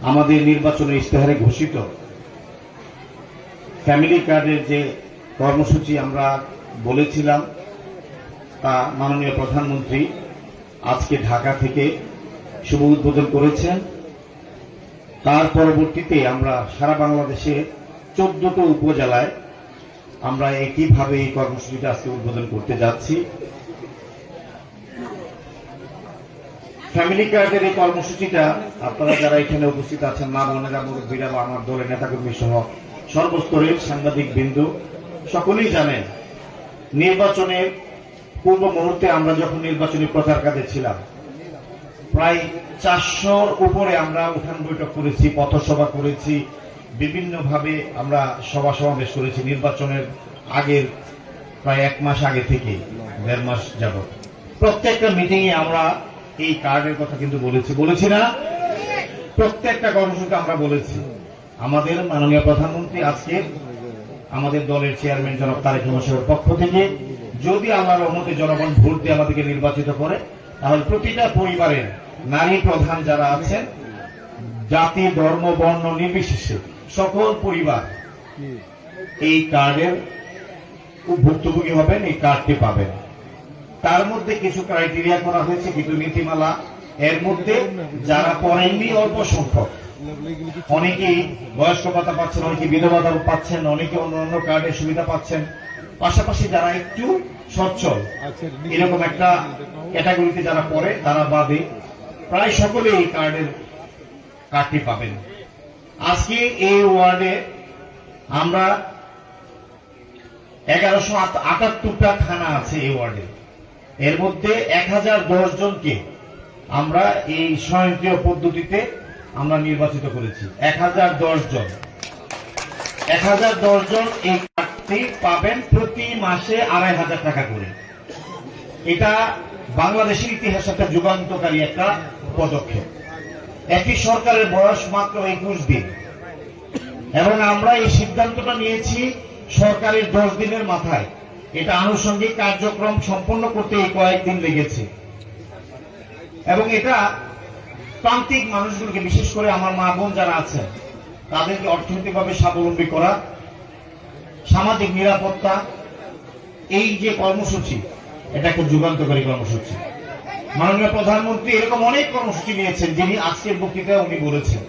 আমাদের নির্বাচনের ইশতেহারে ঘোষিত ফ্যামিলি কার্ডের যে কর্মসূচি আমরা বলেছিলাম তা মাননীয় প্রধানমন্ত্রী আজকে ঢাকা থেকে শুভ উদ্বোধন করেছেন। তার পরবর্তীতে আমরা সারা বাংলাদেশে 14টি উপজেলায় আমরা একইভাবে এই কর্মসূচিটা আজকে উদ্বোধন করতে যাচ্ছি। ফ্যামিলি কার্ডের এই কর্মসূচিটা আপনারা যারা এখানে উপস্থিত আছেন, মা বোনেরা, মুরব্বীরা বা আমার দলের নেতাকর্মী সহ সর্বস্তরের সাংবাদিক বিন্দু সকলেই জানেন, নির্বাচনের পূর্ব মুহূর্তে আমরা যখন নির্বাচনী প্রচার কাজে ছিলাম, প্রায় 400-র উপরে আমরা উঠান বৈঠক করেছি, পথসভা করেছি, বিভিন্নভাবে আমরা সভা সমাবেশ করেছি। নির্বাচনের আগের প্রায় 1 মাস আগে থেকে 1.5 মাস যাবত প্রত্যেকটা মিটিংয়ে আমরা এই কার্ডের কথা কিন্তু বলেছি না? প্রত্যেকটা কর্মসূচিতে আমরা বলেছি। আমাদের মাননীয় প্রধানমন্ত্রী আজকে আমাদের দলের চেয়ারম্যান জনাব তারেক রহমান সাহেবের পক্ষ থেকে যদি আল্লাহর রহমতে জনগণ ভোট দিয়ে আমাদেরকে নির্বাচিত করে, তাহলে প্রতিটা পরিবারের নারী প্রধান যারা আছেন, জাতি, ধর্ম, বর্ণ নির্বিশেষে সকল পরিবার এই কার্ডের ভুক্তভোগী হবেন, এই কার্ডটি পাবেন। তার মধ্যে কিছু ক্রাইটেরিয়া করা হয়েছে, কিছু নীতিমালা। এর মধ্যে যারা পড়েননি অল্প সংখ্যক, অনেকেই বয়স্ক ভাতা পাচ্ছেন, অনেকে বিধবা ভাতা পাচ্ছেন, অনেকে অন্যান্য কার্ডের সুবিধা পাচ্ছেন। পাশাপাশি যারা একটু সচ্ছল এরকম একটা ক্যাটাগরিতে যারা পড়ে, তারা বাদে প্রায় সকলে এই কার্ডটি পাবেন। আজকে এই ওয়ার্ডে আমরা 1178টা থানা আছে এই ওয়ার্ডে। এর মধ্যে 1010 জনকে আমরা এই স্বয়ংক্রিয় পদ্ধতিতে আমরা নির্বাচিত করেছি। 1010 জন এই কার্ডটি পাবেন প্রতি মাসে 2500 টাকা করে। এটা বাংলাদেশের ইতিহাসে একটা যুগান্তকারী একটা পদক্ষেপ। একটি সরকারের বয়স মাত্র 21 দিন এবং আমরা এই সিদ্ধান্তটা নিয়েছি সরকারের 10 দিনের মাথায়। এটা আনুষঙ্গিক কার্যক্রম সম্পন্ন করতে এই কয়েকদিন লেগেছে এবং এটা প্রান্তিক মানুষগুলোকে, বিশেষ করে আমার মা বোন যারা আছেন, তাদেরকে অর্থনৈতিকভাবে স্বাবলম্বী করা, সামাজিক নিরাপত্তা, এই যে কর্মসূচি, এটা একটা যুগান্তকারী কর্মসূচি। মাননীয় প্রধানমন্ত্রী এরকম অনেক কর্মসূচি নিয়েছেন, যিনি আজকের বক্তৃতায় উনি বলেছেন।